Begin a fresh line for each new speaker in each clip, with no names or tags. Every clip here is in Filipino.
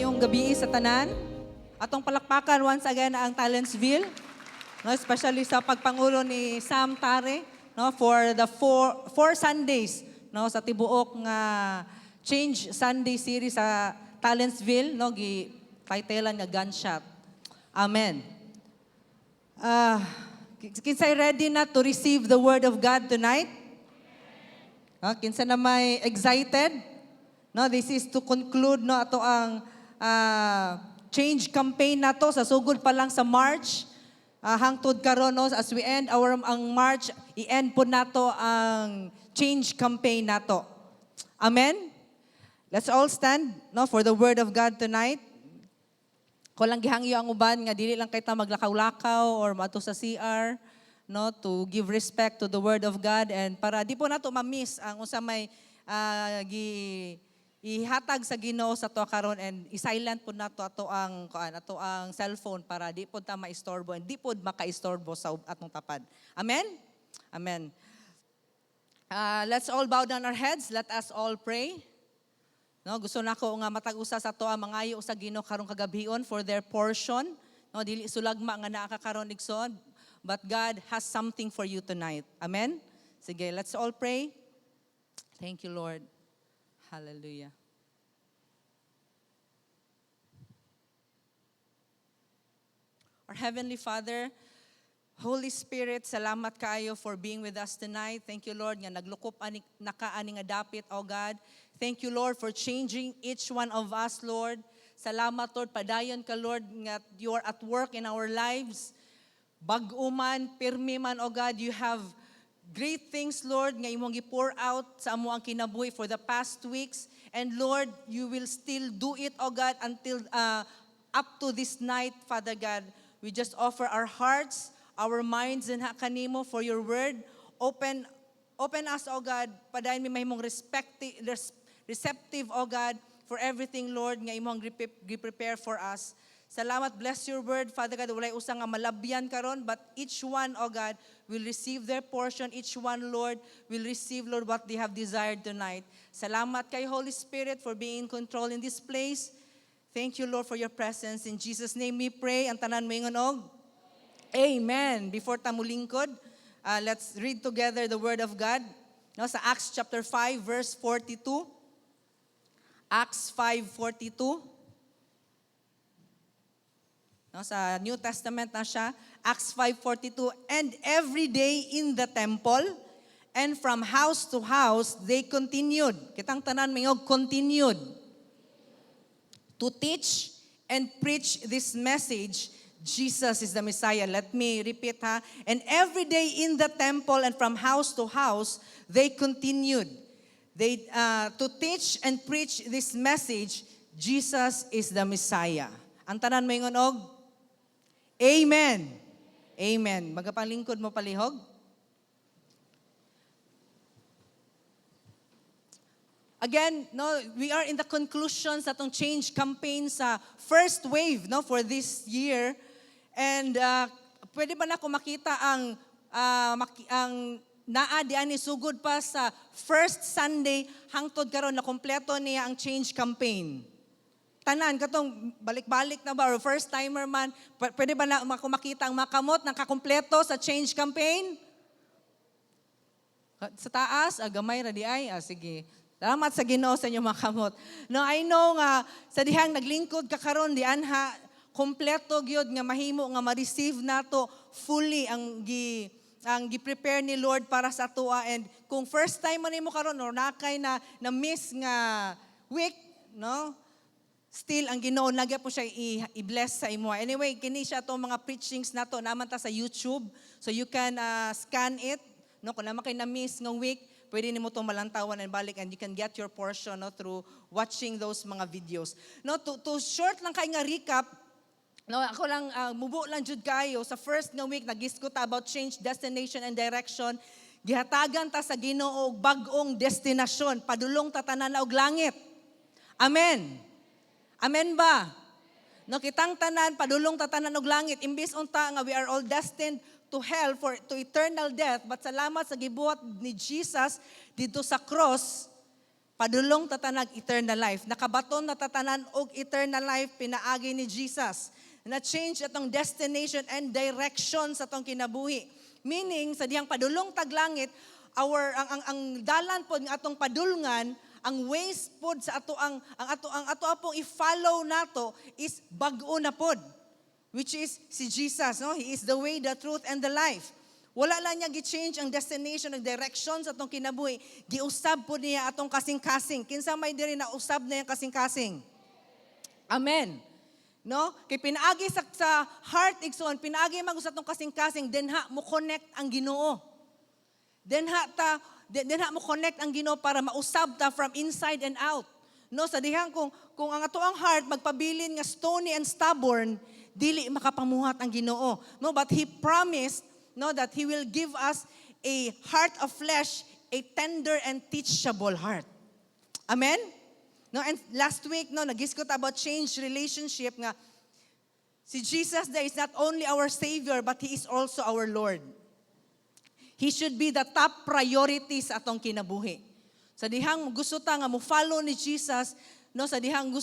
Mayong gabi sa tanan. Atong palakpakan once again ang Talentsville, no, especially sa pagpangulo ni Sam Tare, no, for the four Sundays, no, sa tibuok nga Change Sunday series sa Talentsville, no, gi titelan nga Gunshot. Amen. Kinsay ready na to receive the word of God tonight? Kinsa na may excited? No, this is to conclude no ato ang change campaign nato sa sugod pa lang sa March hangtod karon no, as we end ang March, i-end po nato ang change campaign nato. Amen. Let's all stand no for the word of God tonight. Ko lang gihangyo ang uban nga dili lang kay ta maglakaw-lakaw or mato sa CR no to give respect to the word of God and para di po nato ma-miss ang usa may ihatag sa Ginoo sa to karon and i-silent po nato ato ang cellphone para di po ta maistorbo and di po makaistorbo sa atong tapad. Amen? Amen. Let's all bow down our heads. Let us all pray. No, gusto nako nga matag-usa sa to ang mangayo sa Ginoo karong kagabion for their portion. No, dili sulagma nga naa ka karon igsoon, but God has something for you tonight. Amen. Sige, let's all pray. Thank you, Lord. Hallelujah. Our Heavenly Father, Holy Spirit, salamat kaayo for being with us tonight. Thank you, Lord, nga naglukop nakaani nga dapit, oh God. Thank you, Lord, for changing each one of us, Lord. Salamat, Lord, padayon ka, Lord, nga you are at work in our lives. Bag-uman, pirmi man, oh God, you have great things, Lord, nga imong gi-pour out sa amo ang kinabuhi for the past weeks. And Lord, you will still do it, oh God, until up to this night, Father God. We just offer our hearts, our minds, and kanimo for your word. Open us, oh God, padayon mi mahimong receptive, oh God, for everything, Lord, nga imong gi-prepare for us. Salamat, bless your word, Father God. Walay usa nga malabyan karon, but each one, oh God, will receive their portion. Each one, Lord, will receive, Lord, what they have desired tonight. Salamat kay Holy Spirit for being in control in this place. Thank you, Lord, for your presence. In Jesus' name we pray. Ang tanan moingon og Amen. Before ta mulingkod, let's read together the word of God. No, sa Acts chapter 5 verse 42. Acts 5:42. No, sa New Testament na siya. Acts 5:42. And every day in the temple and from house to house they continued. Kitang tanan mingog continued to teach and preach this message. Jesus is the Messiah. Let me repeat ha. And every day in the temple and from house to house, they continued. To teach and preach this message, Jesus is the Messiah. Ang tanan moingon og Amen. Amen. Magapalingkod mo palihog. Again, no, we are in the conclusion sa atong change campaign sa first wave, no, for this year. And pwede ba na ko makita ang naa diyan ni sugod pa sa first Sunday hangtod karon na kompleto niya ang change campaign. Tanan katong balik-balik na ba or first timer man, pwede ba na ako makita ang makamot ng kakompleto sa change campaign? Sa taas, gamay ra di ay. Sige. Salamat sa Ginoo sa inyong makamot. No, I know nga sa dihang naglingkod ka karon di anha kompleto gyud nga mahimo nga ma-receive nato fully ang gi-prepare ni Lord para sa atoa. And kung first time man nimo karon or nakay na miss nga week, no? Still ang Ginoo nagya po siya i-bless sa imo. Anyway, kini siya atong mga preachings nato naman ta sa YouTube. So you can scan it, no? Kung naman kay na miss nga week, pwede nimo to malantawan and balik and you can get your portion, no, through watching those mga videos. No, to short lang kay nga recap. No, ako lang mubo lang jud kayo sa first nga week nag-discuss about change, destination and direction. Gihatagan ta sa Ginoo og bag-ong destinasyon, padulong ta tanan og langit. Amen. Amen ba? No, kitang tanan padulong ta tanan og langit imbis unta nga we are all destined to hell to eternal death, but salamat sa gibuhat ni Jesus dito sa cross padulong tatanag eternal life. Nakabaton na tatanan og eternal life pinaagi ni Jesus. Na change atong destination and direction sa atong kinabuhi. Meaning sa dihang padulong taglangit, ang dalan pod nga atong padulngan, ang ways pod sa ato ang ato apong i-follow nato is bag-o na pod, which is si Jesus, no? He is the way, the truth and the life. Wala lang niya gi-change ang destination, ang direction sa atong kinabuhi. Giusab po niya atong kasing-kasing. Kinsa may diri na usab na yung kasing-kasing. Amen. No? Kay pinaagi sa heart igsoon, pinaagi mag usab atong kasing-kasing, denha mo connect ang Ginoo. Denha mo connect ang Ginoo para mausab ta from inside and out. No, sa dihang kung ang ato ang heart magpabilin nga stony and stubborn, dili makapamuhat ang Ginoo. No, but He promised, no, that He will give us a heart of flesh, a tender and teachable heart. Amen? No, and last week, no, nag-discuss about change relationship nga si Jesus there is not only our Savior, but He is also our Lord. He should be the top priority sa atong kinabuhi. Sa dihang gusto ta nga mo follow ni Jesus, no, sa dihang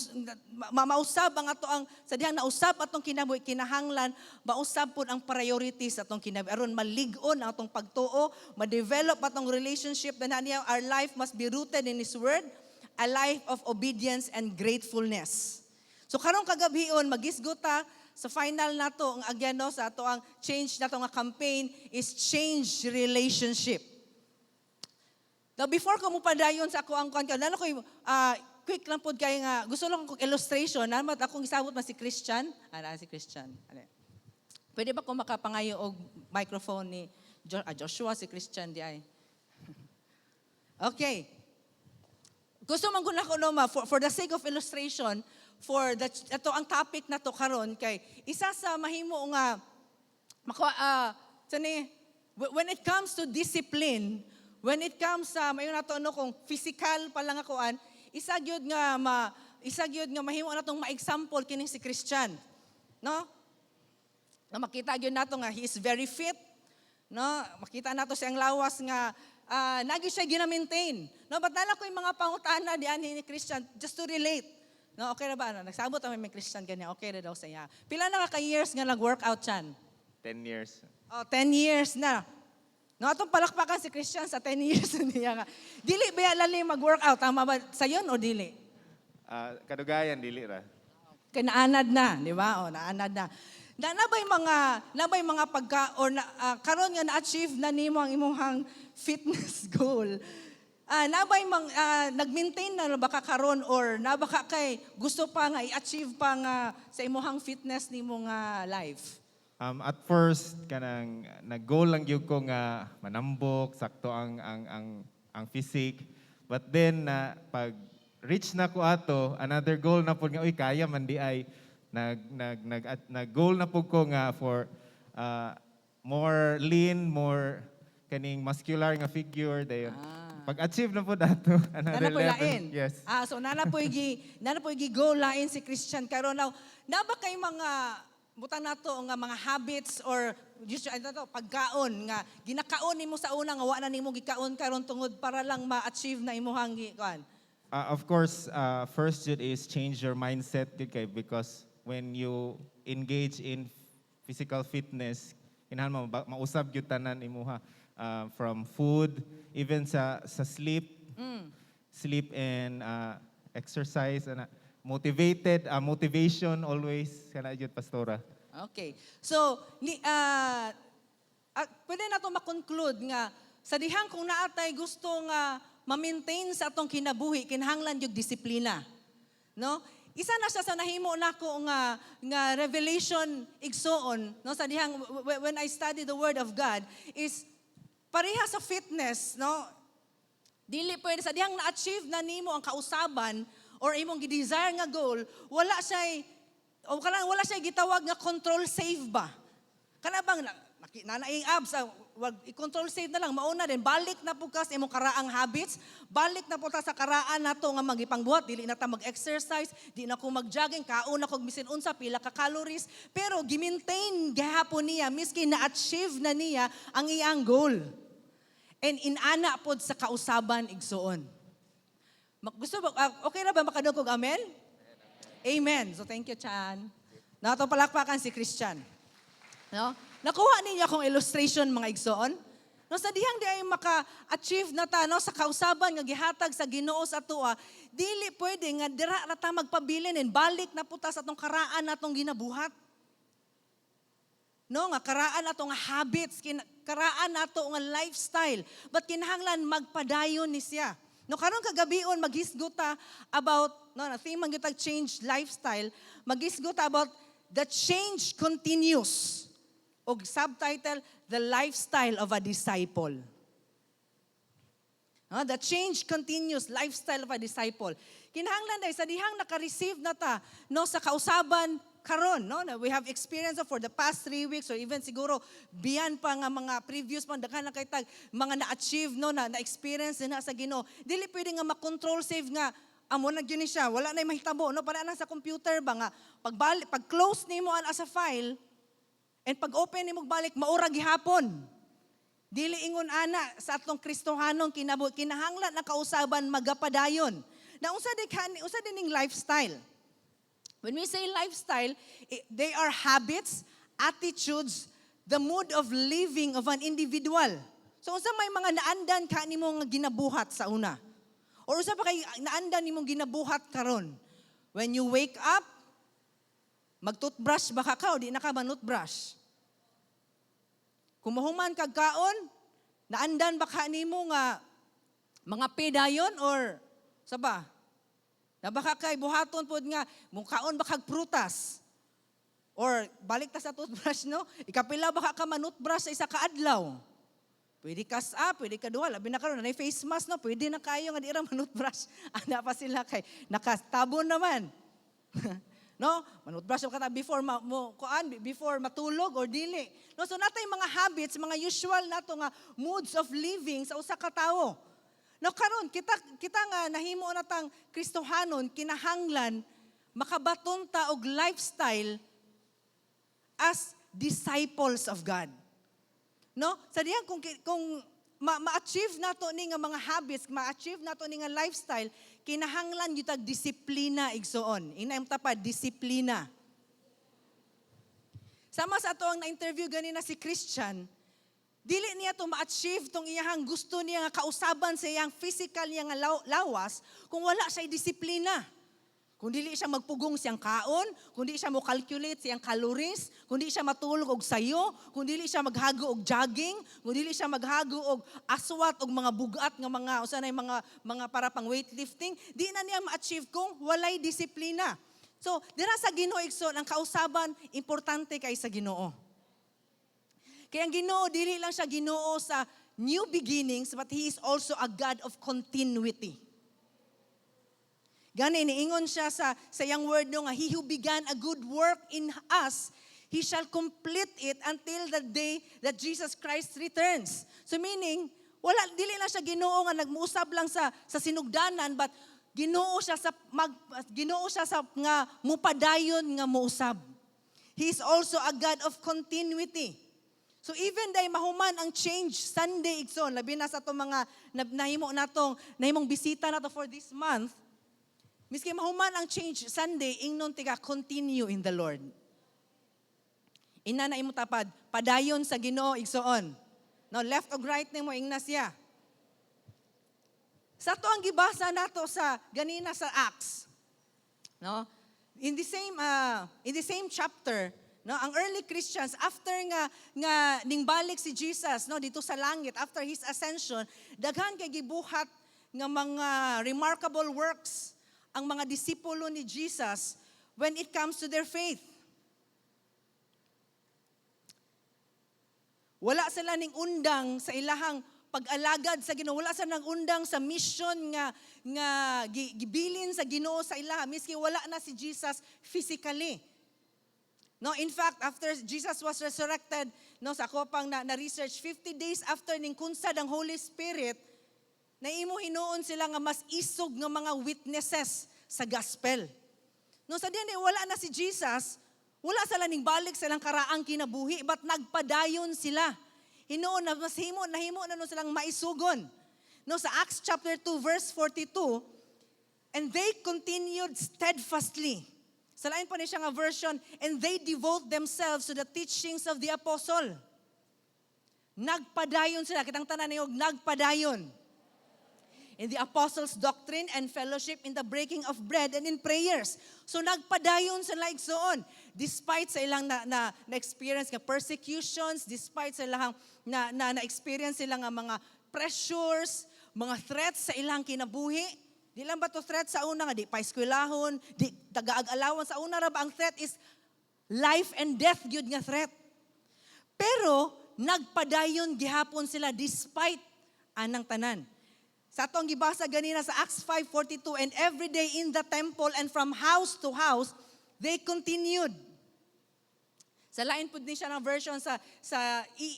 mausab ang ato ang sa dihang nausab atong kinabuhi, kinahanglan mausab pud ang priorities atong kinabuhi aron malig-on ang atong pagtuo, ma-develop atong relationship na niya. Our life must be rooted in His word, a life of obedience and gratefulness. So karong kagabhion magisgota sa final nato ang again, no, sa ato ang change nato nga campaign is change relationship. Now before ko mo padayon sa ako ang nalo ko quick lang pod kay nga gusto lang kong illustration naman akong isabot man si Christian. Si Christian. Pwede ba ko makapangayo og microphone ni Joshua si Christian di ay? Okay. Gusto man gud ko no for the sake of illustration for ato ang topic na to karon kay isa sa mahimo nga when it comes to discipline, when it comes sa mayon nato kung physical pa lang akoan, isa gyud nga mahimo natong ma-example kining si Christian, no? Na makita gyud nato nga he is very fit, no? Makita nato siyang lawas nga nagi siya gina-maintain, no? But nala ko yung mga pangutana diyan ni Christian just to relate. No, okay na ba? Nagsabot kami may Christian ganyan. Okay na daw sa iya. Pila na ka years nga nag-workout siyan?
10 years.
Oh, 10 years na. No, atong palakpakan si Christian sa 10 years niya nga. Dili ba lalim mag-workout? Tama ba sayon o dili?
Kadugayan, dili ra.
Kay naanad na, di ba? O, naanad na. Nabay mga pagka or karon nga na-achieve na nimo ang imong fitness goal. Nag-maintain na ba ka karon or nabaka kay gusto pa nga i-achieve pa nga sa imong fitness nimo nga life?
At first kanang nag-goal lang gyud ko nga manambok sakto ang physique. But then pag reach na ko ato, another goal na pud nga kaya man di ay nag-goal na pud ko nga for more lean, more kaning muscular nga figure dayon. Pag-achieve na po dato another level. Yes.
So nana po igi goal lain si Christian karon now. Naba kay mga butang nato nga mga habits or pagkaon nga ginakaon nimo sa una nga wa na nimo gikaon karon tungod para lang ma-achieve na imong kuan.
Of course, first yun is change your mindset kay because when you engage in physical fitness, kinahanglan mausab gyud tanan imuha. From food, even sa sleep, sleep and exercise, and motivation always, kana jud pastora.
Okay. So, pwede na ito makonclude nga, sa dihang kung naatay gusto nga ma-maintain sa atong kinabuhi, kinahanglan yung disiplina. No? Isa na siya sa nahimo nako nga revelation igsoon, no, sa dihang when I study the word of God is pareha sa fitness, no? Dili pwede sa dihang na-achieve na nimo ang kausaban or imong gi-desire nga goal, wala siya gitawag nga control save ba? Kana bang nanaing abs, wag i-control save na lang, mauna din balik na po kas imong karaang habits, balik na po ta sa karaan nato nga magipangbuhat, dili na ta mag-exercise, di na ko mag-jogging, kaon na kog bisin unsa pila ka calories, pero gi-maintain gihapon niya miski na-achieve na niya ang iyang goal. And inana pod sa kausaban igsuon. Okay na ba makadog og amen? Amen. So thank you, Chan. Nato palakpakan si Christian. No? Nakuha ninyo akong illustration mga igsoon. No, sa dihang di ay maka-achieve na ta no, sa kausaban nga gihatag sa Ginoo sa atoa, dili pwede nga dira ra ta magpabilin and balik na puta sa atong karaan natong ginabuhat. No, nga karaan nato nga habits, karaan nato nga lifestyle, but kinahanglan magpadayon ni siya. No, karon kagabion maghisguta about na theme man gyud change lifestyle, maghisguta about the change continues. O subtitle, The Lifestyle of a Disciple. The change continues, lifestyle of a disciple. Kinahanglan dahil sa dihang naka-receive na ta no, sa kausaban karon, no? We have experience for the past 3 weeks or even siguro beyond pa nga mga previous man daghan na kay tag mga na-achieve no na-experience na sa Ginoo. Dili pwede nga ma-control save nga amo na gyud ni siya, wala na mahitabo no para na sa computer ba nga pag close nimo as a file and pag open nimo balik maura gihapon. Dili ingon ana sa atong Kristohanong kinahanglan na kausaban magapadayon. Na unsa dining lifestyle. When we say lifestyle, they are habits, attitudes, the mood of living of an individual. So unsa may mga naandan ka nimo nga ginabuhat sa una? Or unsa pa kay naandan nimong ginabuhat karon? When you wake up, mag-toothbrush ba ka o di na ka man-toothbrush? Kumuhuman kag kaon, naandan ba ka nimo nga mga pedayon or saba? Na baka kay buhaton pod nga mukaon ba kag prutas? Or balik ta sa toothbrush no? Ikapila ba ka man-toothbrush sa isa ka adlaw? Pwede kas pwede ka duha, labi na karon na face mask no, pwede na kayo nga di ra man-toothbrush. Ana pa sila kay nakatabon naman. No, manutbrush ka ta before before matulog or dili. No, so natay mga habits, mga usual nato nga moods of living sa usa ka tawo. No, karon kita nga nahimo na tang Kristohanon kinahanglan makabaton ta og lifestyle as disciples of God. No, sa diyan kung ma-achieve nato ni nga mga habits, ma-achieve nato ni nga lifestyle, kinahanglan gyud tag disiplina igsoon. Inayam ta pa disiplina. Sama sa ato ang na-interview ganina si Christian, dili niya to ma-achieve tong iyang gusto niya nga kausaban sa iyang physical niya nga lawas kung wala siya disiplina. Kung dili siya magpugong siyang kaon, kung dili siya mo calculate siyang calories, kung dili siya matulog og sayo, kung dili siya maghago og jogging, kung dili siya maghago og aswat og mga bugat nga mga usa nay mga para pang weightlifting, di na niya ma-achieve kung walay disiplina. So, dira sa Ginoo igsoon ang kausaban importante kay sa Ginoo. Kaya ang Ginoo dili lang siya Ginoo sa new beginnings, but He is also a God of continuity. Gani niingon siya sa iyang word no nga, He who began a good work in us, He shall complete it until the day that Jesus Christ returns. So meaning, dili na siya Ginoo nga nagmuusab lang sa sinugdanan, but Ginoo siya sa nga mupadayon nga muusab. He is also a God of continuity. So even day mahuman ang change Sunday igsoon, labi na sa to mga nahimong bisita nato for this month. Miski mahuman ang change Sunday, ingnon tiga continue in the Lord. Ina na imo tapad, padayon sa Ginoo igsoon. No, left o right nimo ingna siya. Sa to ang gibasa nato sa ganina sa Acts. No? In the same chapter, no, ang early Christians after nga ningbalik si Jesus no dito sa langit after his ascension, daghan kay gibuhat nga mga remarkable works ang mga disipulo ni Jesus when it comes to their faith. Wala sila ning undang sa ilahang pag-alagad sa Ginoo. Wala sila nang undang sa mission nga gibilin sa Ginoo sa ilaha miski wala na si Jesus physically. No, in fact, after Jesus was resurrected, no, sa ako pang na-research 50 days after ning kunsad ang Holy Spirit, naimo hinuon sila nga mas isog nga mga witnesses sa gospel. No, sa diyan wala na si Jesus, wala sila ning balik sa ilang karaang kinabuhi, but nagpadayon sila. Hinuon na nahimo na no silang maisugon. No, sa Acts chapter 2 verse 42, And they continued steadfastly. Sa lain pa ni siya nga version, and they devote themselves to the teachings of the apostle. Nagpadayon sila. Kitang tanan niyo, nagpadayon. In the apostles' doctrine and fellowship, in the breaking of bread and in prayers. So nagpadayon sila igsoon. Despite sa ilang na-experience nga persecutions, despite sa ilang na-experience sila nga mga pressures, mga threats sa ilang kinabuhi. Di lang ba to threat sa una nga, di pa eskwelahon, di tagaag-alawan. Sa una ra ba ang threat is life and death gyud nga threat. Pero nagpadayon gihapon sila despite anang tanan. Sa atong gibasa ganina sa Acts 5:42, and every day in the temple and from house to house, they continued. Sa lain pud ni siya ng version sa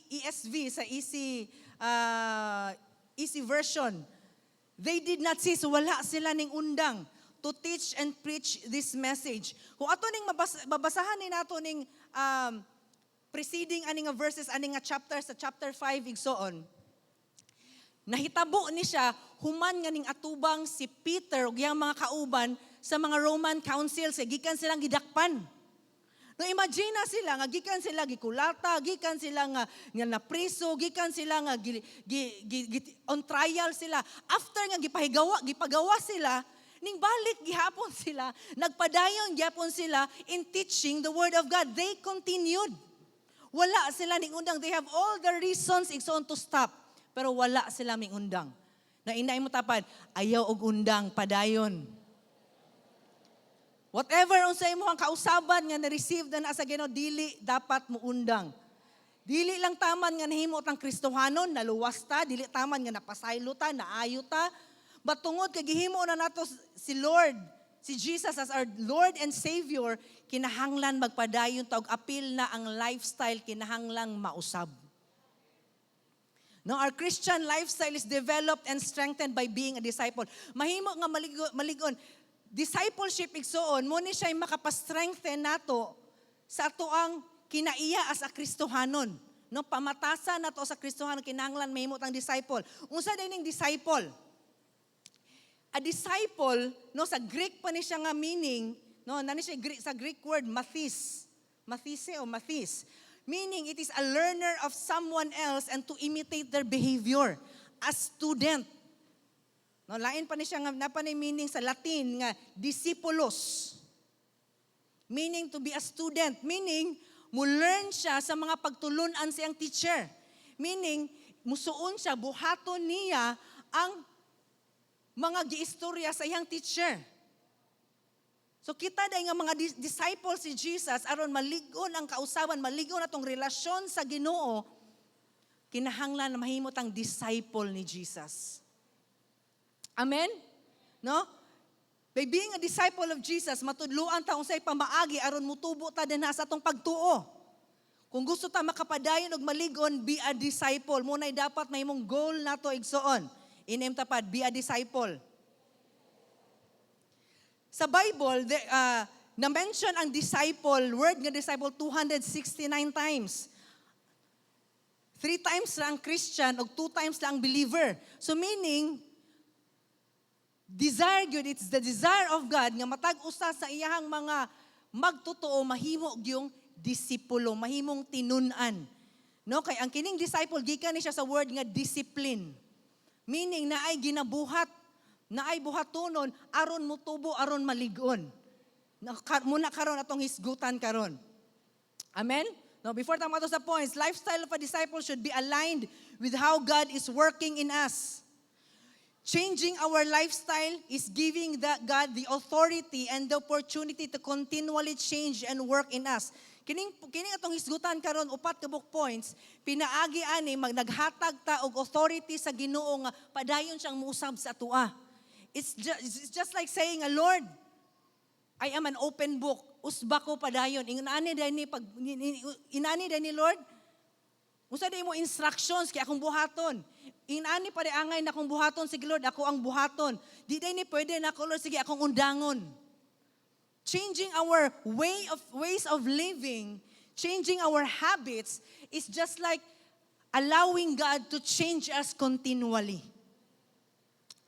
ESV, sa easy version. They did not cease, wala sila ning undang to teach and preach this message. Kung ato ning mabasahan ni nato ning preceding ani nga verses, ani nga chapter sa chapter 5 igsoon. Nahitabo ni siya human nga ning atubang si Peter ug yang mga kauban sa mga Roman councils, gikan silang gidakpan. No, imagine na sila nga gikan sila gikulata, gikan sila nga napriso, gikan sila nga on trial sila. After nga gipagawa sila, ning balik gihapon sila, nagpadayon gihapon sila in teaching the word of God. They continued. Wala sila ning undang. They have all the reasons igsoon to stop. Pero wala sila ming undang. Na inay mo tapad, ayaw og undang, padayon. Whatever unsay mo ang kausaban nga na-receive na sa Ginoo, dili dapat mo undang. Dili lang taman nga nahimo tang Kristohanon, naluwas ta, dili taman nga napasaylo ta, naayo ta. But tungod kay gihimo na nato si Lord, si Jesus as our Lord and Savior, kinahanglan magpadayon ta og apil na ang lifestyle kinahanglang mausab. No, our Christian lifestyle is developed and strengthened by being a disciple. Mahimo nga maligon. Discipleship igsoon, mo ni siya makapastrengthen nato sa atoang kinaiya as a Kristohanon. No, pamatasan nato sa Kristohanon kinahanglan mahimo tang disciple. Unsa dining disciple? A disciple, no, sa Greek pa ni siya nga meaning, no, nani siya sa Greek word mathis. Mathise o mathis. Meaning it is a learner of someone else and to imitate their behavior. A student. No, lain pa ni siya nga napanay meaning sa Latin nga discipulus. Meaning to be a student, meaning mo learn siya sa mga pagtulunan siyang teacher. Meaning musuon siya buhaton niya ang mga giistorya sa iyang teacher. So kita day nga mga disciples si Jesus aron maligon ang kausaban, maligon atong relasyon sa Ginoo, kinahanglan na mahimo tang disciple ni Jesus. Amen? No? By being a disciple of Jesus, matudluan ta unsay pamaagi aron mutubo ta dinha sa atong pagtuo. Kung gusto ta makapadayon og maligon, be a disciple. Munay dapat mahimong goal nato igsoon. Inem tapad, be a disciple. Sa Bible, na-mention ang disciple, word nga disciple 269 times. 3 times lang Christian o 2 times lang believer. So meaning, desire good, it's the desire of God nga matag-usa sa iyahang mga magtotoo, mahimo yung disipulo, mahimong tinunan. No, kay ang kining disciple gikan ni siya sa word nga discipline. Meaning na ay ginabuhat, na ay buhatonon aron mutubo, aron maligon. Muna karon atong hisgutan karon. Amen? Now, before tama to sa points, lifestyle of a disciple should be aligned with how God is working in us. Changing our lifestyle is giving God the authority and the opportunity to continually change and work in us. Kining atong hisgutan karon upat ka book points, pinaagi ani naghatag ta og authority sa Ginoo nga padayon siyang muusab sa atua. It's just like saying, Lord, I am an open book. Usba ko padayon. Inani ni Lord. Usa day mo instructions kay akong buhaton. Inani pa angay na akong buhaton, sige Lord, ako ang buhaton. Di day ni pwede na ako Lord, sige akong undangon. Changing our ways of living, changing our habits is just like allowing God to change us continually.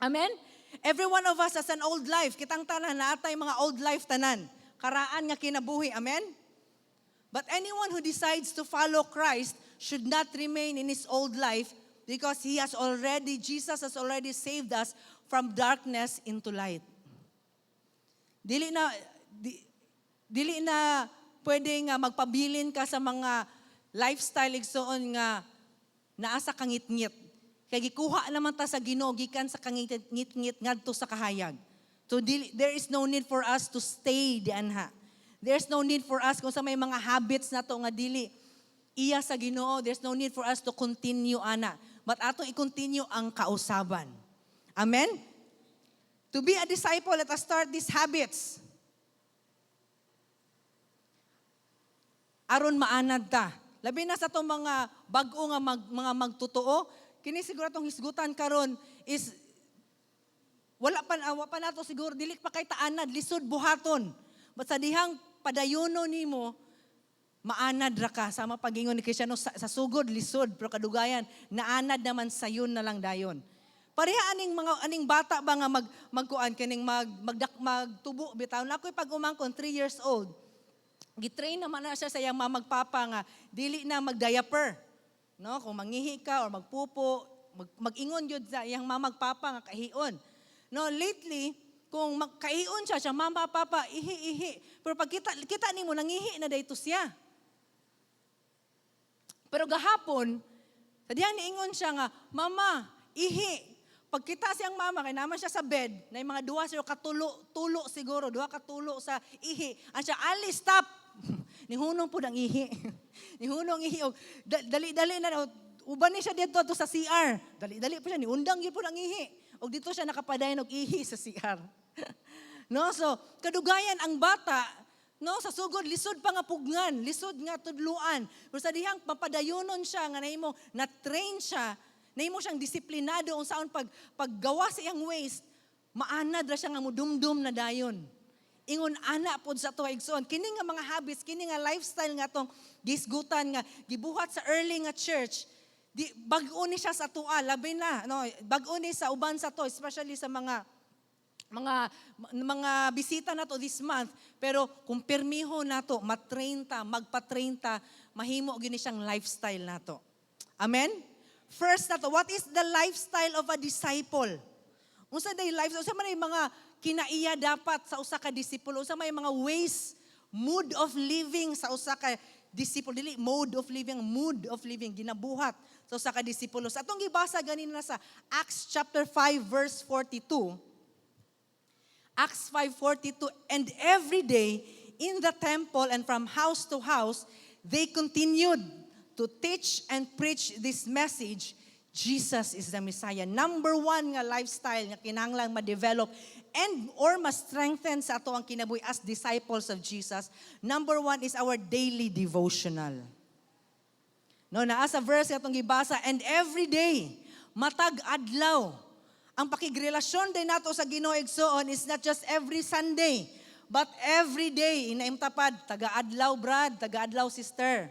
Amen? Every one of us has an old life. Kitang tanan na atay mga old life tanan. Karaan nga kinabuhi. Amen? But anyone who decides to follow Christ should not remain in his old life because Jesus has already saved us from darkness into light. Dili na pwede nga magpabilin ka sa mga lifestyle igsoon nga naa sa kangit-ngit. Kay gikuha naman ta sa Ginoo gikan sa kangit-ngit ngadto sa kahayag. So there is no need for us to stay dianha. There's no need for us kung sa may mga habits nato nga dili iya sa Ginoo. There's no need for us to continue ana. But ato i-continue ang kausaban. Amen? To be a disciple, let us start these habits. Aron maanad ta. Labi na sa itong mga bag-o nga mga magtotoo, kini siguro itong hisgutan karon is wala pa nato siguro, dili pa kay taanad, lisod buhaton. But sa dihang padayono nimo, maanad ra ka. Sama pagingon ni Kristiano sa sugod, lisod, pero kadugayan, naanad naman sayon na lang dayon. Pareha aning bata ba nga magkuan kining magtubo bitaw na ako'y pag umangkon 3 years old. Gitrain naman na siya sa iyang mamagpapa nga dili na magdiaper. No, kung mangihi ka or magpupo, magingon gyud sa iyang mamagpapa nga kahion. No, lately kung kahion siya mama papa ihi. Pero pag kita nimo nangihi na dayto siya. Pero gahapon, sa diyang niingon siya nga, mama, ihi. Pagkita siyang mama, kaya naman siya sa bed, na yung mga duwa siya tulo siguro, duwa katulo sa ihi. Ang siya, Ali, stop! Nihunong po ng ihi. Nihunong ihi. Dali-dali na, uban ni siya dito sa CR. Dali-dali po siya, niundang yun po ng ihi. O dito siya nakapadayon og ihi sa CR. No, so, kadugayan ang bata, no, sa sugod, lisod pa nga pugnan, lisod nga tudluan. Pero sa dihang mapadayonon siya, nga nahimo, na-train siya, nahimo siyang disiplinado kung saan paggawa sa iyang ways, maanad ra siya nga mudumdum na dayon. Ingon ana pod sa tuwa igsoon. Kini nga mga habits, kini nga lifestyle nga tong gisgutan nga gibuhat sa early nga church, bag-o ni siya sa tuwa, labi na, no, bag-o ni sa uban sa to, especially sa mga bisita na to this month. Pero kung permiho na to, matrain ta, magpa-train ta, mahimo gini siyang lifestyle na to. Amen? First na to, what is the lifestyle of a disciple? Unsa day lifestyle? Unsa man ay mga kinaiya dapat sa usa ka disipulo? Unsa may mga ways, mood of living sa usa ka disipulo? Dili mode of living, mood of living ginabuhat sa usa ka disipulo. Sa atong gibasa ganina sa Acts chapter 5 verse 42. Acts 5:42, and every day in the temple and from house to house, they continued to teach and preach this message, Jesus is the Messiah. Number one nga lifestyle nga kinahanglang ma-develop and or ma-strengthen sa ato ang kinabuhi as disciples of Jesus. Number one is our daily devotional. No, naa sa verse atong gibasa, and every day, matag adlaw, ang pakigrelasyon din nato sa Ginoo igsoon is not just every Sunday, but every day. Inaimtapad, taga-adlaw brad, taga-adlaw sister.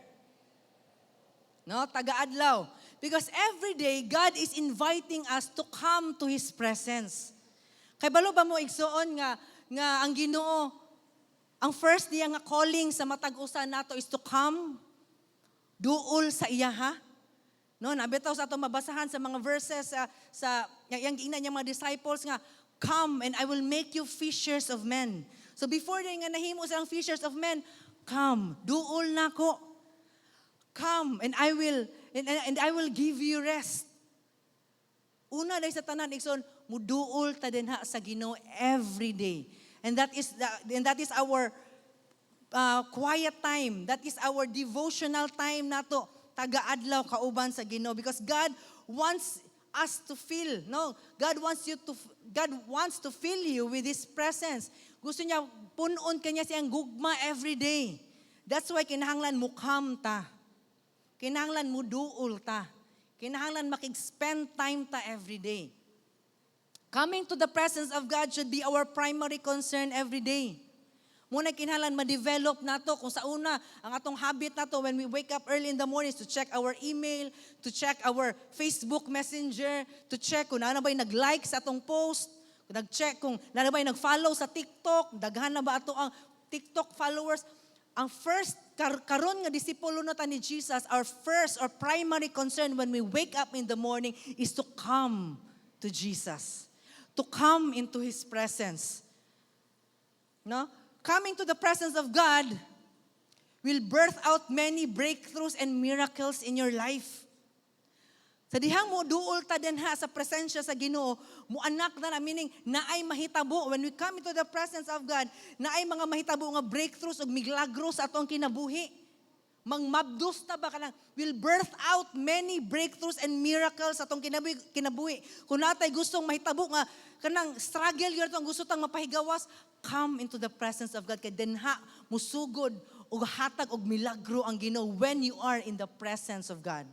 No, taga-adlaw. Because every day, God is inviting us to come to His presence. Kay balo ba mo igsoon nga ang Ginoo, ang first niya nga calling sa matag-usa nato is to come, duol sa iya ha. No, nabitaw sa ato mabasahan sa mga verses sa yang ina niya mga disciples nga, come and I will make you fishers of men. So before din nga nahimo silang fishers of men, come, duol nako. Come and I will give you rest. Una dahil sa tanan igsoon, muduol ta din ha sa Ginoo every day. And that is our quiet time. That is our devotional time nato. Taga-adlaw kauban sa Ginoo because God wants us to feel, no? God wants to fill you with His presence. Gusto niya punon kanya siyang gugma every day. That's why kinahanglan mukham ta. Kinahanglan muduol ta. Kinahanglan makig-spend time ta every day. Coming to the presence of God should be our primary concern every day. Muna kinahanglan ma-develop nato kung sa una ang atong habit nato when we wake up early in the morning to check our email, to check our Facebook Messenger, to check kung ano ba'y nag-like sa atong post, Nag-check kung nanabay nag-follow sa TikTok, daghan na ba ato ang TikTok followers. Ang first, karon nga disipulo na ta ni Jesus, our first or primary concern when we wake up in the morning is to come to Jesus. To come into His presence. No? Coming to the presence of God will birth out many breakthroughs and miracles in your life. Sa dihang mo duol ta din ha sa presensya sa Ginoo, mo anak na meaning naay mahitabo when we come into the presence of God, naay mga mahitabo nga breakthroughs ug milagros sa atong kinabuhi. Mangmabdos ta ba kanang will birth out many breakthroughs and miracles sa atong kinabuhi. Kung natay gustong mahitabo nga kanang struggle yun atong gusto tang mapahigawas, come into the presence of God kay denha musugod ug hatag og milagro ang Ginoo when you are in the presence of God.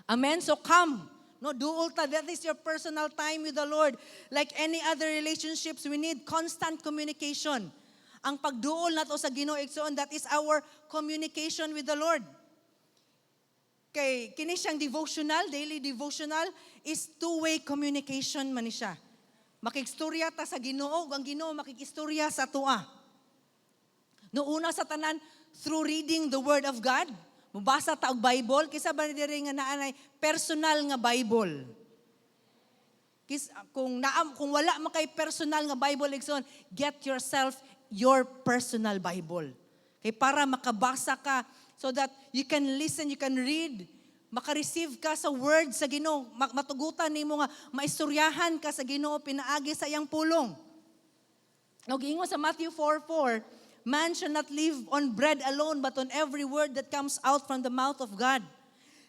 Amen? So come. No, duol ta. That is your personal time with the Lord. Like any other relationships, we need constant communication. Ang pagduol nato sa Ginoo igsoon, that is our communication with the Lord. Kay kini siyang devotional, daily devotional is two-way communication man ni siya. Makigstorya ta sa Ginoo, ug ang Ginoo makikistorya sa tuwa. No una sa tanan through reading the word of God. Mubasa ta og Bible, kisa ba diri nga naanay personal nga Bible. Kung wala man kay personal nga Bible igsoon, get yourself your personal Bible. Kay para makabasa ka so that you can listen, you can read, maka-receive ka sa word sa Ginoo, matugutan nimo nga maistoryahan ka sa Ginoo pinaagi sa iyang pulong. Og ingon sa Matthew 4:4, man shall not live on bread alone, but on every word that comes out from the mouth of God.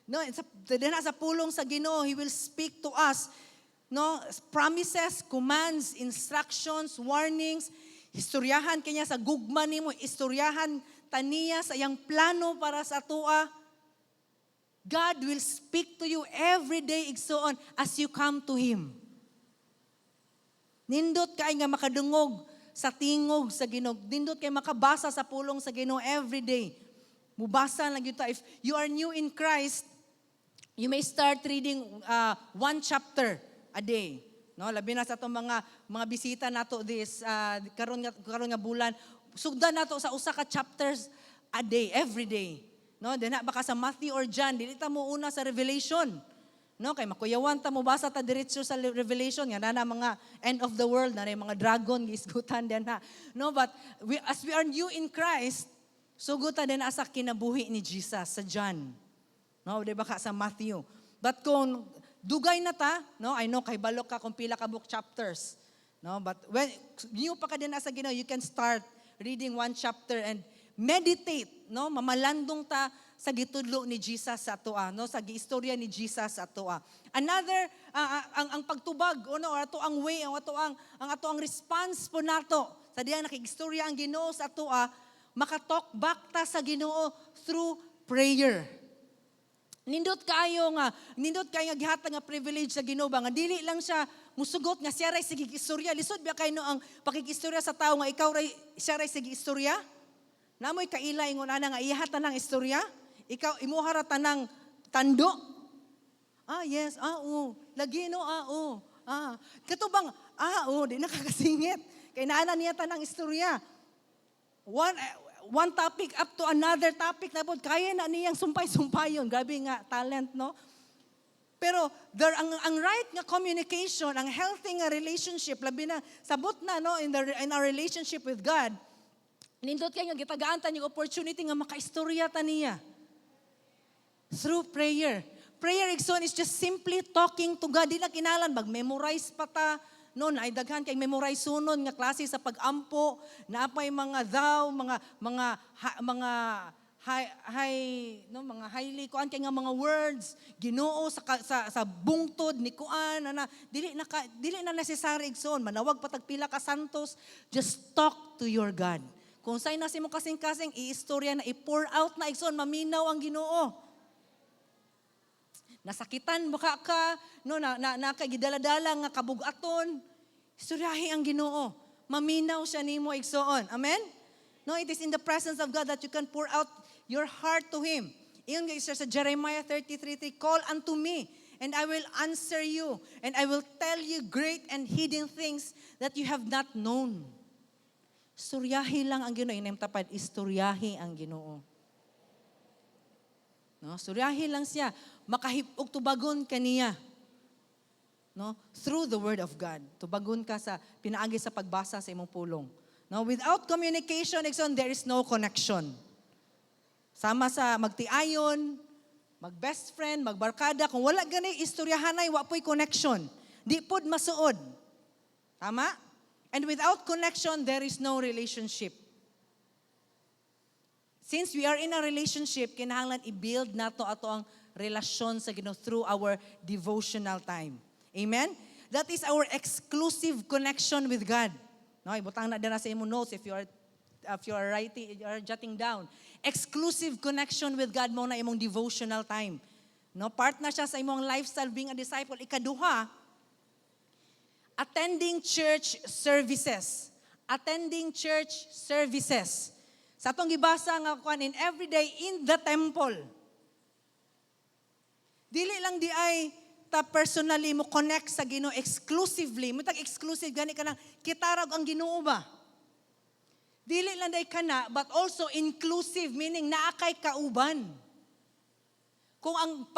No, sa pulong sa Ginoo, He will speak to us. No, promises, commands, instructions, warnings. Istoryahan kanya sa gugma nimo, istoryahan taniya sa iyang plano para sa tua. God will speak to you every day igsoon as you come to Him. Nindot kay nga makadungog sa tingog sa Ginoo. Nindot kay makabasa sa pulong sa Ginoo every day. Mubasa lang yun ta. If you are new in Christ, you may start reading one chapter a day. No, labi na sa itong mga bisita nato this karon nga bulan. Sugdan nato sa usa ka chapters a day, every day. No, dina baka sa Matthew or John, dili ta mo una sa Revelation. No, kay makuyawan ta mo basa ta diretso sa Revelation nga na mga end of the world na mga dragon gisgutan din ha. No, but as we are new in Christ, sugutan din asa kinabuhi ni Jesus sa John. No, di ba ka sa Matthew. But kung dugay na ta, no, I know kay balok ka kung pila ka book chapters. No, but when new pa ka din asa Ginoo, you can start reading one chapter and meditate, no, mamalandong ta sa gitudlo ni Jesus sa atoa, no, sa giistorya ni Jesus sa atoa. Another ang pagtubag no, ato ang way, ato ang response po nato sa diyang nakigistorya ang Ginoo sa atoa, makatalk back ta sa Ginoo through prayer. Nindot kayo nga gihatag nga privilege sa Ginoo ba nga dili lang siya musugot nga siya ray sige istorya, lisod ba kay no ang pakikistorya sa tao nga ikaw ray siya ray sige istorya? Namoy kaila ingon ana nga iyahata ng istorya? Ikaw, imuhara tanang tando. Yes, lagi no, katubang, di nakakasingit. Kaya naana niya tanang istorya. One topic up to another topic na po, kaya na niyang sumpay-sumpayon. Grabe nga, talent, no? Pero ang right nga communication, ang healthy nga relationship, labi na, sabot na, no, in our relationship with God, nindot kayo nga gitagaan ta yung opportunity nga makaistorya ta niya. Through prayer. Prayer igsoon is just simply talking to God. Di na kinalan, mag-memorize pa ta. No, naidaghan kay memorize sunon nga klase sa pag-ampo, naapay mga thou, mga highly kuan kay nga mga words, Ginoo sa bungtod ni kuan ana dili na necessary igsoon manawag patag pila ka santos, just talk to your God. Kung say na si mo kasing-kasing iistorya na i-pour out na igsoon maminaw ang Ginoo. Nasakitan baka ka, no, nakagidala-dala nga kabugaton, istoryahi ang Ginoo. Maminaw siya nimo igsoon. Amen? No, it is in the presence of God that you can pour out your heart to Him. Iyon nga isa sa Jeremiah 33:3, call unto me, and I will answer you, and I will tell you great and hidden things that you have not known. Istoryahi lang ang Ginoo. Inayam tapad, istoryahi ang Ginoo. No, istoryahi lang siya. Makahipog tubagon kaniya. No, through the word of God. Tubagon ka sa pinaagi sa pagbasa sa imong pulong. No, without communication, there is no connection. Sama sa magtiayon, mag-best friend, magbarkada, kung wala gani istoryahanay, wa po'y connection. Di pod masuod. Tama? And without connection, there is no relationship. Since we are in a relationship, kinahanglan i-build nato ato ang relasyon sa Ginoo through our devotional time. Amen? That is our exclusive connection with God. No, ibutang na din sa imong notes if you are writing, you are jotting down. Exclusive connection with God mo na imong devotional time. No, part na siya sa imong lifestyle being a disciple. Ikaduha, attending church services. Attending church services. Sa atong gibasa nga kuan in every day in the temple. Dili lang di ay ta personally mo connect sa Ginoo exclusively. Mo tag exclusive gani kanang kitarag ang Ginoo ba? Dili lang day kana but also inclusive meaning naa kay kauban. Kung ang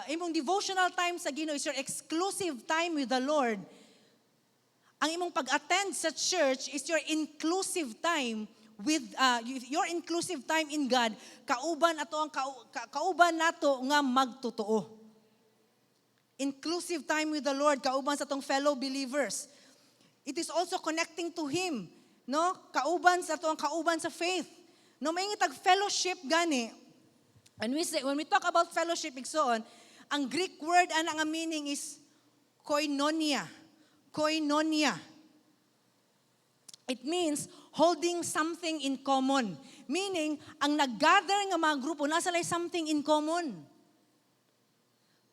imong devotional time sa Ginoo is your exclusive time with the Lord, ang imong pag-attend sa church is your inclusive time with your inclusive time in God. Kauban ato ang kauban nato nga magtotoo. Inclusive time with the Lord, kauban sa tong fellow believers. It is also connecting to Him, no? Kauban sa ato ang kauban sa faith. No, may tag fellowship gani. And when we talk about fellowship igsoon, ang Greek word ana nga meaning is koinonia. Koinonia. It means holding something in common. Meaning, ang nag-gather nga mga grupo, nasa lay something in common.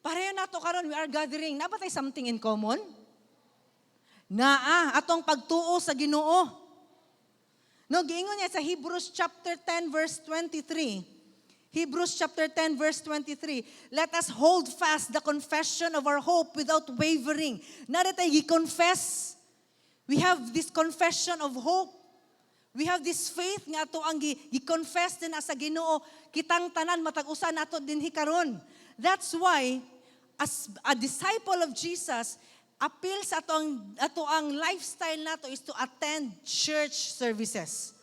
Pareho na to karon, we are gathering. Na ba tayo something in common? Naa, atong pagtuo sa Ginoo. No, giingon niya sa Hebrews chapter 10 verse 23. Hebrews chapter 10 verse 23. Let us hold fast the confession of our hope without wavering. Nara tayo gi-confess. We have this confession of hope. We have this faith nga ato ang gi-confess din sa Ginoo. Kitang tanan matag-usa nato dinhi karon. That's why as a disciple of Jesus, appeal sa ato ang lifestyle nato is to attend church services.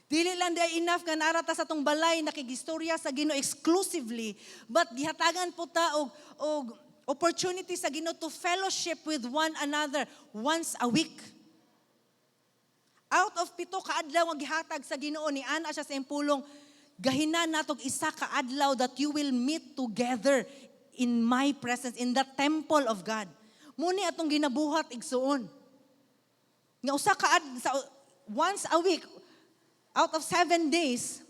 Dili lang day enough nga narata sa atong balay nakigistorya sa Ginoo exclusively, but gihatagan po ta og opportunity sa Ginoo to fellowship with one another once a week. Out of 7 ka adlaw nga gihatag sa Ginoo ni ana siya sa impulong, gahinan natog isa ka adlaw that you will meet together in my presence in the temple of God. Muni atong ginabuhat igsuon. Nga usa ka once a week out of 7 days,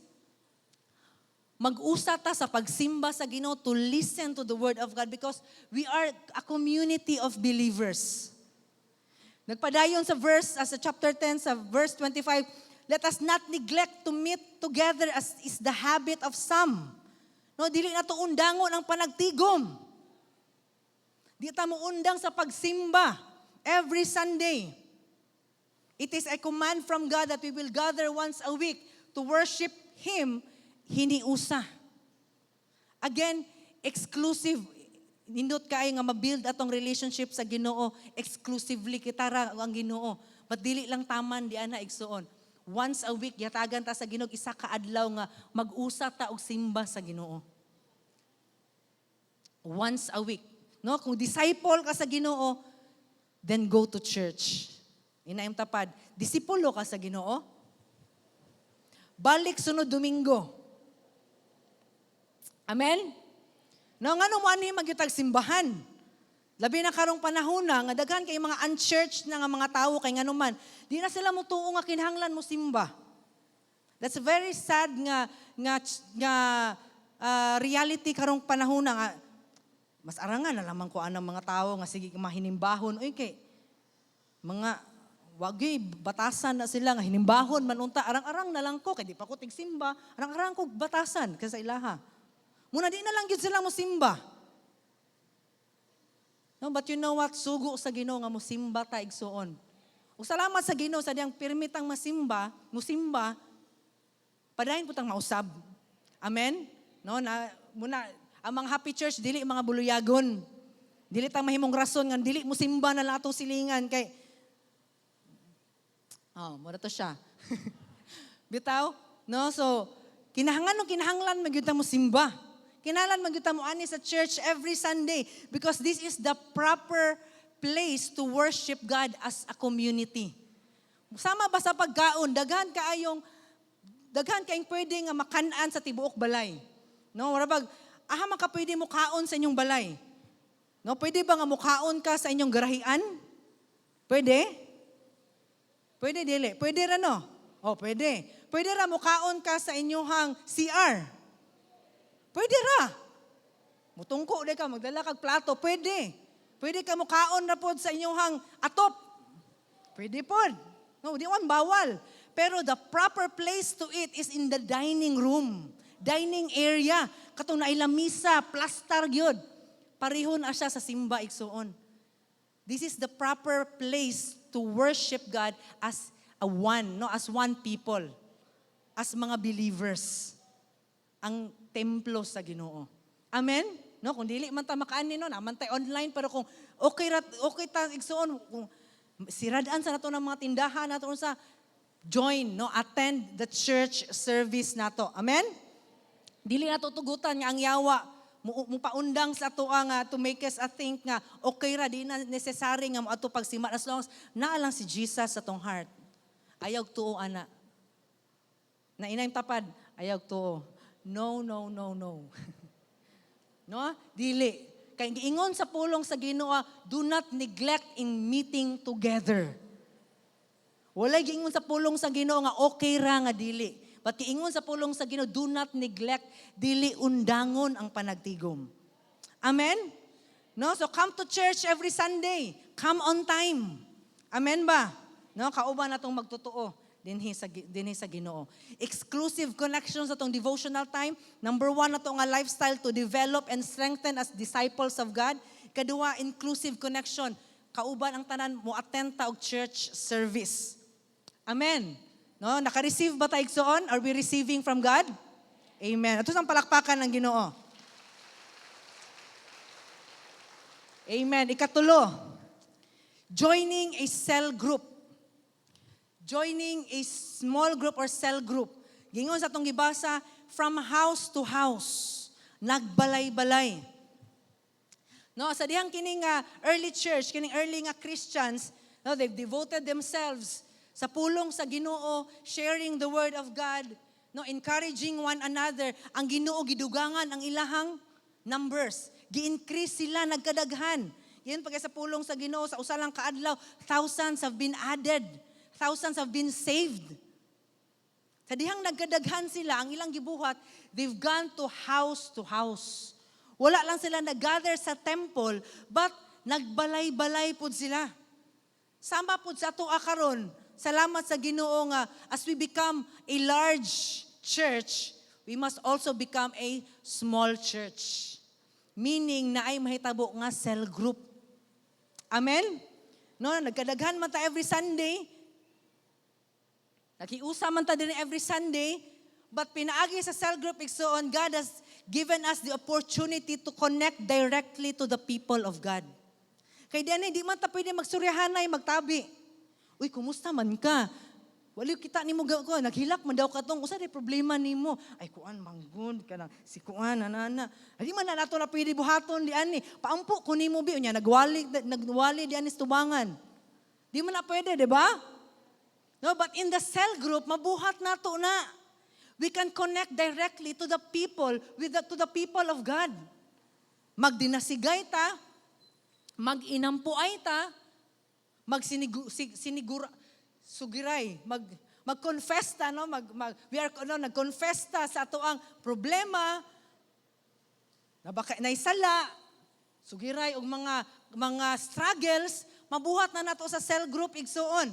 mag-usa ta sa pagsimba sa Ginoo to listen to the word of God because we are a community of believers. Nagpadayon sa sa chapter 10 sa verse 25, let us not neglect to meet together as is the habit of some. No, dili na to undangon ang panagtigom. Di ta mo undang sa pagsimba every Sunday. It is a command from God that we will gather once a week to worship Him, hiniusa. Again, exclusive. Nindot kayo nga mabuild atong relationship sa Ginoo, exclusively kitara ang Ginoo. But dili lang taman di ana igsuon. Once a week, yatagan ta sa Ginoo, isa ka adlaw nga mag-usa ta og simba sa Ginoo. Once a week. No, kung disciple ka sa Ginoo, then go to church. Inaim tapad, disipulo ka sa Ginoo. Balik sunod Domingo. Amen? No, nga mo ani magyutag simbahan. Labi na karong panahon na, nga daghan kay mga unchurched na nga mga tao kay nganuman, di na sila mutuo nga kinahanglan mo simba. That's very sad nga reality karong panahon na nga, mas arangan na lamang ko anang mga tao nga sige mahinimbahon. Uy kay, mga wagi batasan na sila nga hinimbahon manunta arang-arang na lang ko kay di pa ko tigsimba arang-arang ko batasan kasi ilaha Muna di na lang gyud sila mosimba. No, but you know what? Sugo sa Ginoo nga mosimba ta igsuon. Ug salamat sa Ginoo sa diyang permitang musimba, padayon putang mausab. Amen? No, na muna ang mga happy church dili mga buluyagon. Dili ta mahimong rason nga dili mosimba na lang atong silingan kay mura to siya. Bitaw, no? So kinahanglan magyud ta mosimba. Kinahanglan magyud ta mo ani sa church every Sunday because this is the proper place to worship God as a community. Sama ba sa pagkaon, daghan kayong pwede nga makan-an sa tibuok balay. No, wala bag man ka pwede mo kaon sa inyong balay. No, pwede ba nga mukaon ka sa inyong garahian? Pwede? Pwede dili. Pwede ra no? Pwede. Pwede ra mukaon ka sa inyong CR. Pwede ra. Mutungko di ka, magdala kag plato, pwede. Pwede ka mukaon na pod sa inyong atop. Pwede pod. No, di man bawal. Pero the proper place to eat is in the dining room, dining area. Katong naay lamisa, plastar gyud. Parihon siya sa simba igsuon. This is the proper place to worship God as as one people, as mga believers. Ang templo sa Ginoo. Amen? No, kung dili man ta makaani no, naman tay online pero kung okay ta igsuon kung siradaan sa nato ng mga tindahan nato sa join no, attend the church service nato. Amen? Dili nato tugutan nga ang yawa mo paundang sa ato nga to make us think nga okay ra di na necessary nga mo ato pagsima as long as naa lang si Jesus sa tong heart. Ayaw tuo ana. Na inay tapad, ayaw tuo. No. No? Dili. Kay giingon sa pulong sa Ginoo, do not neglect in meeting together. Wala giingon sa pulong sa Ginoo nga okay ra nga dili. But giingon sa pulong sa Ginoo, do not neglect, dili undangon ang panagtigom. Amen? No? So come to church every Sunday. Come on time. Amen ba? No, kauban natong magtotoo dinhi sa Ginoo. Exclusive connections atong devotional time. Number 1 nato nga lifestyle to develop and strengthen as disciples of God. Kadua, inclusive connection. Kauban ang tanan mo attend ta og church service. Amen. No, naka-receive ba tayo igsoon? Are we receiving from God? Amen. Ato sang palakpakan ng Ginoo. Amen. Ikatulo, joining a cell group. Joining a small group or cell group. Gingon sa atong gibasa, from house to house. Nagbalay-balay. No, sa dihang kining early church, kining early nga Christians, no, they've devoted themselves sa pulong sa Ginoo, sharing the word of God, no, encouraging one another. Ang Ginoo gidugangan ang ilahang numbers. Gi-increase sila, nagkadaghan. Yan pag sa pulong sa Ginoo, sa usa lang kaadlaw, thousands have been added. Thousands have been saved. Sa dihang nagkadaghan sila, ang ilang gibuhat, they've gone to house. Wala lang sila nag-gather sa temple, but nagbalay-balay po sila. Sama po sa ato karon. Salamat sa Ginoo nga, as we become a large church, we must also become a small church. Meaning na ay mahitabo nga cell group. Amen? No, nagkadaghan man ta every Sunday. Nakiusa man ta din every Sunday, but pinaagi sa cell group igsoon, God has given us the opportunity to connect directly to the people of God. Kay din hindi man ta pwede magsuryahanay, magtabi. Uy, kumusta man ka? Wali kita nimo ko, naghilak man daw katong usa di problema nimo. Ay kuan manggod kanang si kuan nana. Di man na nato na pwede buhaton di ani. Paampo ko nimo bi unya nagwali di ani tubangan. Di man na pwede, di ba? No, but in the cell group, mabuhat nato na. We can connect directly to the people, to the people of God. Magdinasigay ta, mag-inampuay ta, mag-confess ta, no? Nag-confess ta sa ato ang problema, naisala, sugiray, og mga struggles, mabuhat na nato sa cell group igsuon.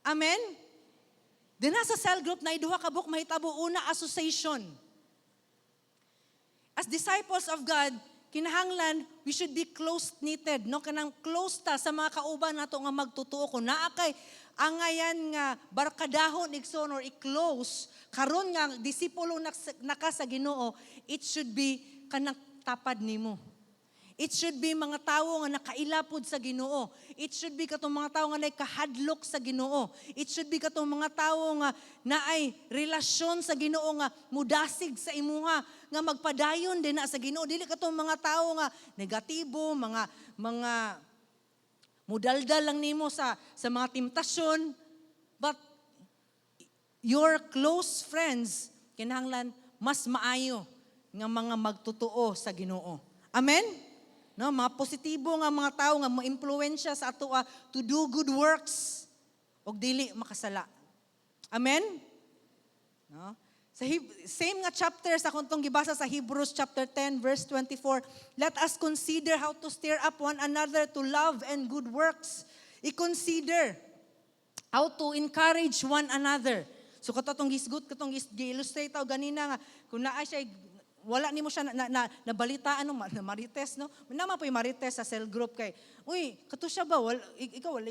Amen? Din sa cell group na iduha ka buk mahitabo una association. as disciples of God, kinahanglan, we should be close-knitted, no? Kanang close ta sa mga kauban nato nga magtutuo ko. Naakay, angayan nga barkadahon igsoon or i-close, karon nga disipulo naka sa Ginoo, it should be kanang tapad nimo. It should be mga tao nga nakailapod sa Ginoo. It should be katong mga tao nga nakahadlok sa Ginoo. It should be katong mga tao nga naay relasyon sa Ginoo nga mudasig sa imuha, nga magpadayon din na sa Ginoo. Dili katong mga tao nga negatibo, mga mudaldal lang nimo sa mga temptasyon. But your close friends kinahanglan mas maayo nga mga magtutuo sa Ginoo. Amen? No, mga positibo nga mga tao nga mo-impluwensya sa ato to do good works og dili makasala. Amen? No? Sa same nga chapter sa kuntong gibasa sa Hebrews chapter 10 verse 24, let us consider how to stir up one another to love and good works. I-consider how to encourage one another. So katong gisgut, katong gi-illustrate taw ganina nga kung naa siya wala nimo siya nabalitaan no na marites no naman po yung marites sa cell group kay uy kato siya ba ikaw wala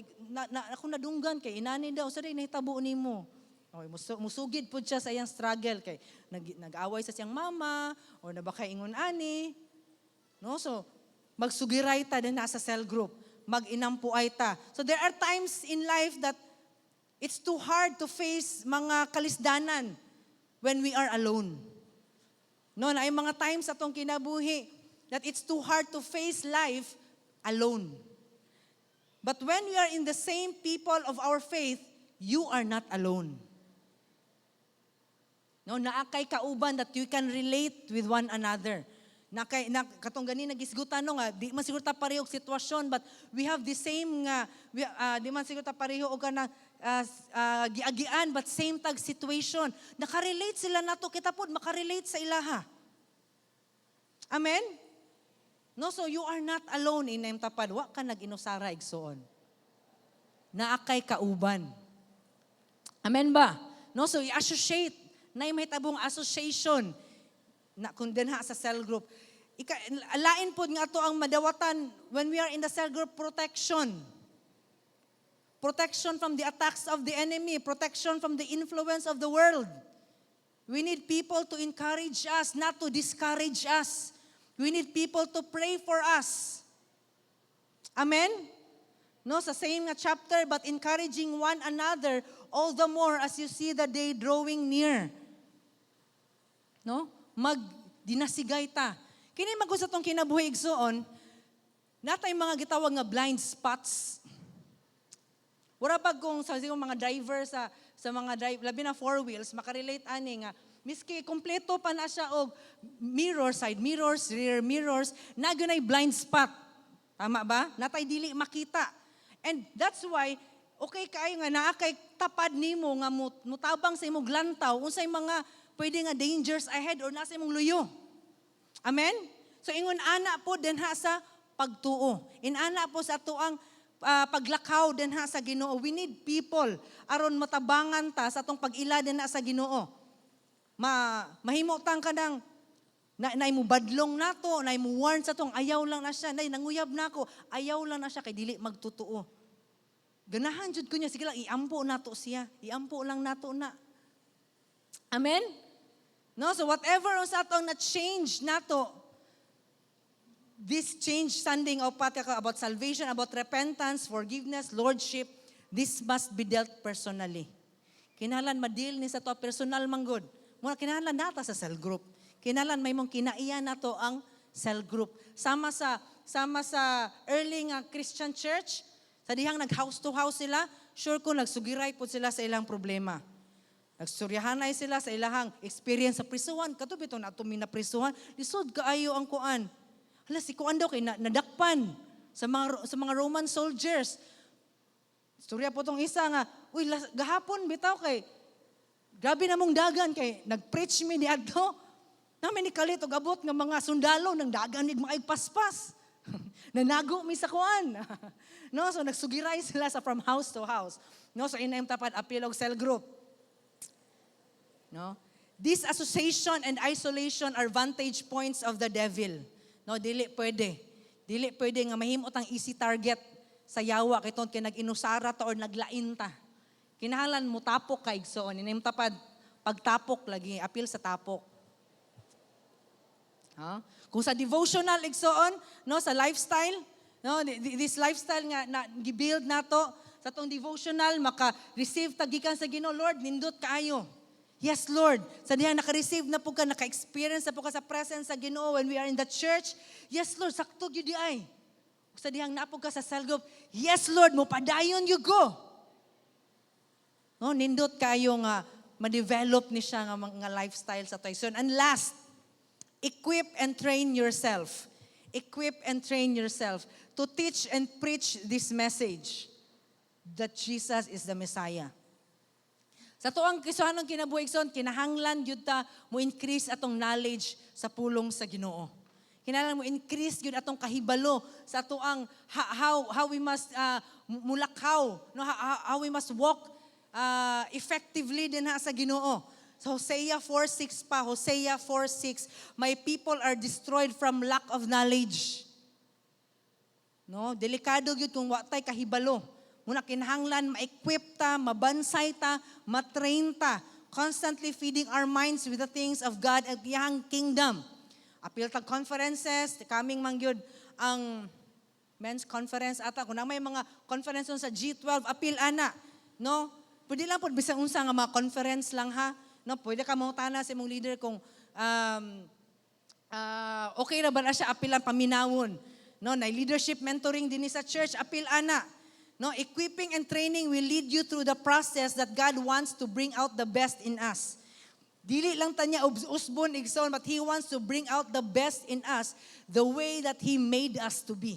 ako nadunggan kay inani daw sa nahitabo nimo okay musugid pud siya sa iyang struggle kay nag-away sa siyang mama or nabakay ingon ani no so magsugiray ta din sa cell group mag-inampuay ta so there are times in life that it's too hard to face mga kalisdanan when we are alone. No, na ay mga times atong kinabuhi that it's too hard to face life alone. But when we are in the same people of our faith, you are not alone. No, naakay kauban that you can relate with one another. Katong gani nagisgutan no nga di man siguro ta pareho og sitwasyon but we have the same nga di man siguro ta pareho og kanang giagian but same tag situation. Nakarelate sila nato kita pod makarelate sa ilaha. Amen? No, so you are not alone in tapad. Wa ka nag-inusara igsoon. Naakay kauban. Amen ba? No, so i-associate. Na may tabong association na kung dinha sa cell group. Alain pod nga ato ang madawatan when we are in the cell group protection. Protection from the attacks of the enemy, protection from the influence of the world. We need people to encourage us, not to discourage us. We need people to pray for us. Amen? No, sa same nga chapter, but encouraging one another all the more as you see the day drawing near. No? Magdinasigay ta. Kini mag-usat tong kinabuhi igsoon, natay mga gitawag nga blind spots. Wala pag kung sa mga driver sa mga drive, labi na four wheels, makarelate ani nga, miski kompleto pa na siya og mirror, side mirrors, rear mirrors, nagunay blind spot. Tama ba? Natay dili makita. And that's why, okay kayo nga naakay tapad nimo nga mutabang sa imong lantaw, unsay mga pwede nga dangers ahead or nasa imong luyo. Amen? So ingon ana po din ha sa pagtuo. Inana po sa tuang paglakaw din ha sa Ginoo. We need people aron matabangan ta sa atong pag-ila din ha sa Ginoo. Mahimutang ka ng na mo badlong nato, na mo warn sa tong ayaw lang na siya, nanguyab na ako, ayaw lang na siya kay dili magtutuo. Ganahan jud ko niya sige lang iampo nato siya, iampo lang nato na. Amen? No, so whatever sa atong na change nato, this change standing of about salvation, about repentance, forgiveness, lordship, this must be dealt personally. Kinahanglan ma-deal ni sa to personal manggod. Muna kinahanglan nata sa cell group. Kinahanglan may mong kinaiya nato ang cell group. Sama sa early nga Christian church, sa dihang nag-house to house sila, sure ko nagsugiray po sila sa ilang problema. Nagsuryahanay sila sa ilang experience sa prisuhan. Katubi ito na itong minaprisuhan. Lisod kaayo ang kuan. Hala, si kuan daw kay nadakpan sa mga Roman soldiers. Istorya po itong isa nga, uy, gahapon bitaw kay, grabe namong dagan kay, nag-preach mi ni Adto. Namin ni kalit og abot nga mga sundalo ng dagan ni mga paspas. Nanago mi sa kuan. No, so nagsugiray sila sa from house to house. No, so inaim tapad apil og cell group. No? This association and isolation are vantage points of the devil. No, dili pwede. Dili pwede nga mahimot ang easy target sa yawa kay kay nag-inusara ta or naglain ta. Kinahanglan mo tapok ka igsoon. Inimtapad pagtapok lagi apil sa tapok. Kung sa devotional igsoon, no, sa lifestyle, no, this lifestyle nga na gi-build nato sa tong devotional maka-receive tagikan sa Ginoo, Lord, nindot kaayo. Yes, Lord. Sa diha naka-receive na po ka, naka-experience na po ka sa presence sa Ginoo when we are in the church. Yes, Lord, sakto gyud di ay. Sa dihang napog ka sa cell group. Yes, Lord, mo padayon you go. No, nindot kayo nga ma-develop ni siya nga mga lifestyle sa Tyson. And last, equip and train yourself. Equip and train yourself to teach and preach this message that Jesus is the Messiah. Sa tuang kisuhanong kinabuhi son, kinahanglan yun ta mo increase atong knowledge sa pulong sa Ginoo. Kinahanglan mo increase yun atong kahibalo sa tuang how we must mulakaw, no, how we must walk effectively din ha sa Ginoo. So Hosea 4:6 pa, Hosea 4:6, my people are destroyed from lack of knowledge. No, delikado gyud kung wa tay kahibalo. Muna kinahanglan ma-equip ta, mabansay ta, matrain ta, constantly feeding our minds with the things of God at iyang kingdom. Apil tag conferences, coming man gyud ang men's conference ata kun may mga conference sa G12 apil ana, no? Pwede lang pod bisan unsa nga mga conference lang ha. No, pwede ka mangutana sa imong leader kung okay ra ba na siya apilan paminawon. No, na leadership mentoring din sa church apil ana. No, equipping and training will lead you through the process that God wants to bring out the best in us. Dili lang tanya usbon igsoon, but He wants to bring out the best in us the way that He made us to be.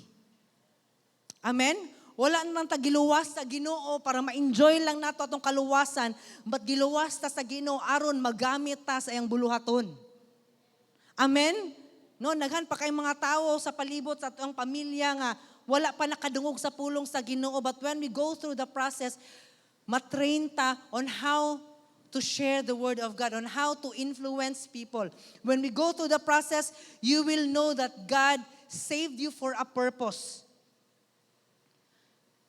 Amen? Wala nang tagiluwas sa Ginoo para ma-enjoy lang nato atong kaluwasan, but giluwas ta sa Ginoo aron magamit ta sa iyang buluhaton. Amen? No, naghan pa kay mga tao sa palibot sa atong pamilya nga wala pa nakadungog sa pulong sa Ginoo, but when we go through the process, matrain ta on how to share the word of God, on how to influence people. When we go through the process, you will know that God saved you for a purpose.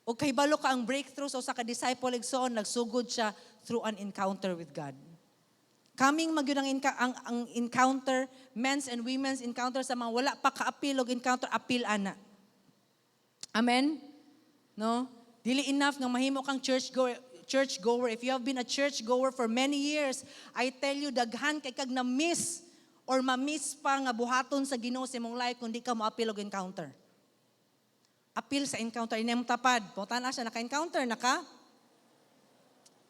O kahibalo ka ang breakthrough so sa ka-disciple igsoon, nagsugod siya through an encounter with God. Coming magyud ang encounter, men's and women's encounter sa mga wala pa kaapil og encounter, apil ana. Amen? No? Dili enough nga mahimo kang church goer. If you have been a church goer for many years, I tell you, daghan kay kag na-miss or ma-miss pa nga buhaton sa Ginoo sa imong life kung di ka moapil og encounter. Apil sa encounter, inyong tapad. Punta na siya, naka-encounter,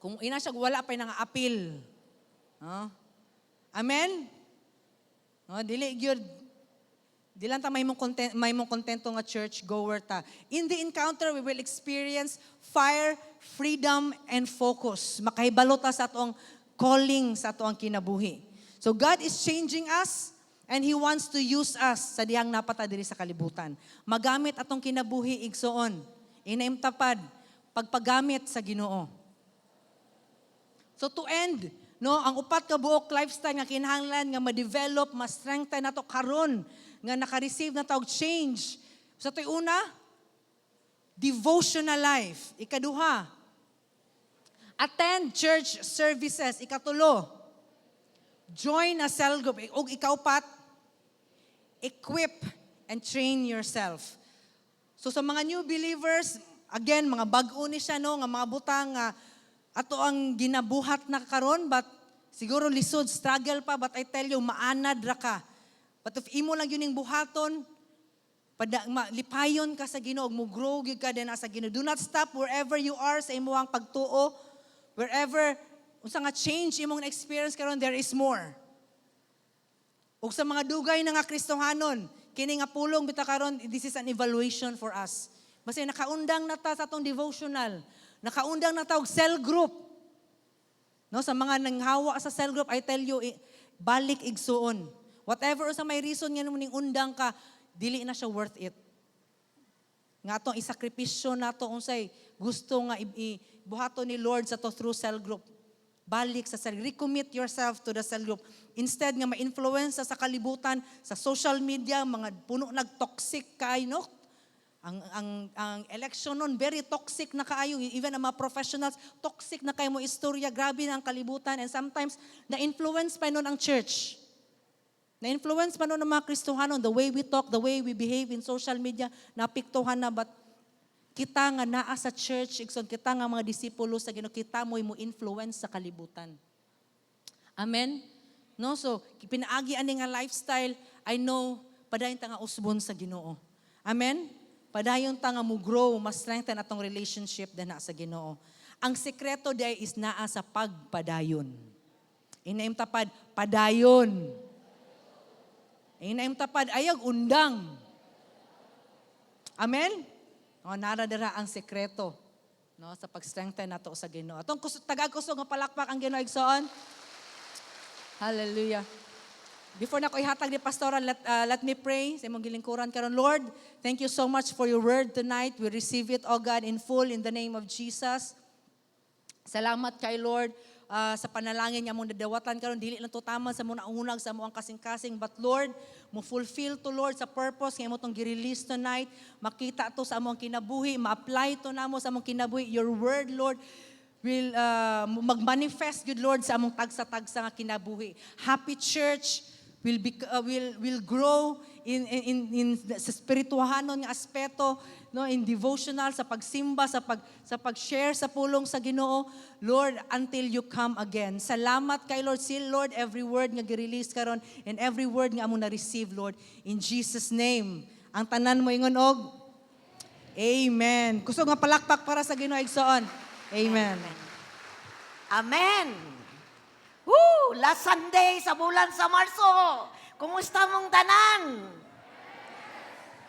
kung ina siya, wala pa yung apil. Amen? No, dili gyud. Di lang ta may mong kontento nga church goer ta. In the encounter, we will experience fire, freedom, and focus. Makahibalo ta sa atong calling sa atong kinabuhi. So God is changing us and He wants to use us sa dihang napata diri sa kalibutan. Magamit atong kinabuhi igsoon. Inaimtapad, pagpagamit sa Ginoo. So to end, no, ang upat ka buok lifestyle nga kinahanglan nga ma-develop, ma-strengthen nato karon nga naka-receive na tawag change. Sa to'y una, devotional life. Ikaduha, attend church services. Ikatulo, join a cell group. O ikaupat, equip and train yourself. So sa mga new believers, again, mga bag-o ni siya, no, nga mga butang ato ang ginabuhat na karon, but siguro lisod, struggle pa, but I tell you, maanad ra ka. But if imo lang yun yung buhaton, lipayon ka sa Ginoo, mo grow gyud ka din sa Ginoo. Do not stop wherever you are sa imong pagtuo. Wherever, unsa nga change imong experience karon, there is more. Ug sa mga dugay na nga Kristohanon, kini nga pulong bita karon, this is an evaluation for us. Basta nakaundang na ta sa atong devotional. Nakaundang na ta og cell group. No, sa mga nanghawa sa cell group, I tell you, balik igsuon. Whatever sa may reason nga ning undang ka, dili na siya worth it. Nga atong isakripisyo nato unsay gusto nga ibuhaton ni Lord sa to through cell group. Balik sa cell, recommit yourself to the cell group. Instead nga ma-influence sa kalibutan, sa social media, mga puno nag-toxic kayo, no? Ang election nun, very toxic na kaayo. Even ang mga professionals, toxic na kayo mo istorya. Grabe na ang kalibutan. And sometimes, na-influence pa nun ang church. Na-influence pa nun ang mga Kristohanon. The way we talk, the way we behave in social media, napiktuhan na. But kita nga naa sa church, kita nga mga disipulo sa Ginoo, kita mo influence sa kalibutan. Amen? No? So, pinaagi ani nga lifestyle, I know, padayon ta nga usbon sa Ginoo. Amen? Padayon ta nga mo grow, mas strengthen atong relationship na sa Ginoo. Ang sekreto day is naa sa pagpadayon. Inaim tapad, padayon. Inaim tapad, ayag undang. Amen? O, naradara ang sekreto, no, sa pag-strengthen nato sa Ginoo. Atong tagag-kusog nga palakpak ang Ginoo igsoon. Hallelujah. Before na ko ihatag ni Pastora, let me pray sa imong gilingkuran karon. Lord, thank you so much for your word tonight. We receive it, oh God, in full in the name of Jesus. Salamat kay Lord sa panalangin niya mong dadawatan karon. Dili lang to tama sa mong naunag sa mong kasing-kasing. But Lord, mo fulfill to Lord sa purpose nga mo tong gi-release tonight. Makita to sa among kinabuhi, ma-apply to namo sa among kinabuhi. Your word, Lord, will mag-manifest, good Lord, sa among tagsa-tagsa nga kinabuhi. Happy church will grow in sa spirituhanon nga aspeto, no, in devotional, sa pagsimba, sa pag-share sa pulong sa Ginoo, Lord, until you come again. Salamat kay Lord. Seal, Lord, every word nga gi-release karon and every word nga amo na receive, Lord, in Jesus name. Ang tanan mo ingon og Amen. Kusog nga palakpak para sa Ginoo igsoon. Amen.
Amen. Woo! Last Sunday sa bulan sa Marso. Kumusta mong tanan?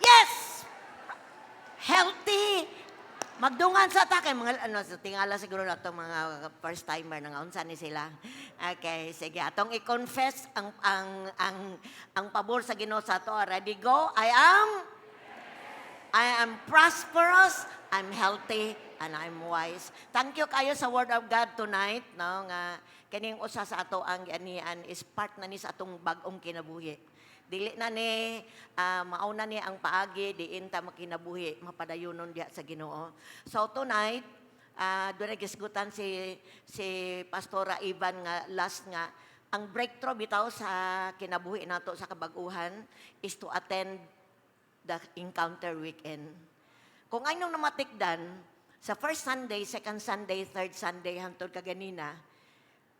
Yes! Healthy. Magdungan sa ta kay mga sa tingala siguro na itong mga first timer nang unsa ni sila. Okay, sige atong i-confess ang pabor sa Ginoo sa ato. Ready go? I am prosperous, I'm healthy, and I'm wise. Thank you kayo sa Word of God tonight, no, nga kining usa sa ato ang anian is part na ni sa atong bag-ong kinabuhi. Dili na ni mauna ni ang paagi diin ta makinabuhi mapadayonon diya sa Ginoo. So tonight, doon nagisgutan si Pastora Ivan nga last nga ang breakthrough bitaw sa kinabuhi nato sa kabag-uhan is to attend the encounter weekend. Kung aynong namatikdan, sa first Sunday, second Sunday, third Sunday, hantod kaganina,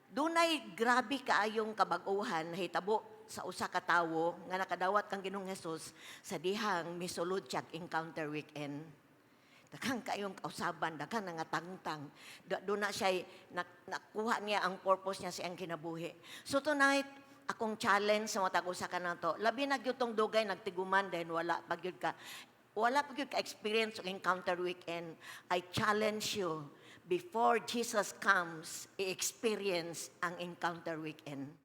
dunay grabe kaayong kabag-uhan, hitabo sa usa ka tawo nga nakadawat kang Ginoong Hesus sa dihang misulod siya encounter weekend. Daghang kaayong kausaban, daghang nga tangtang. Doon na siya, nakuha niya ang purpose niya sa iyang kinabuhi. So tonight, akong challenge sa mga tag-usa ka na to, labi na gyud tong dugay nagtiguman dahil wala pa gyud ka experience ng encounter weekend. I challenge you before Jesus comes, i-experience ang encounter weekend.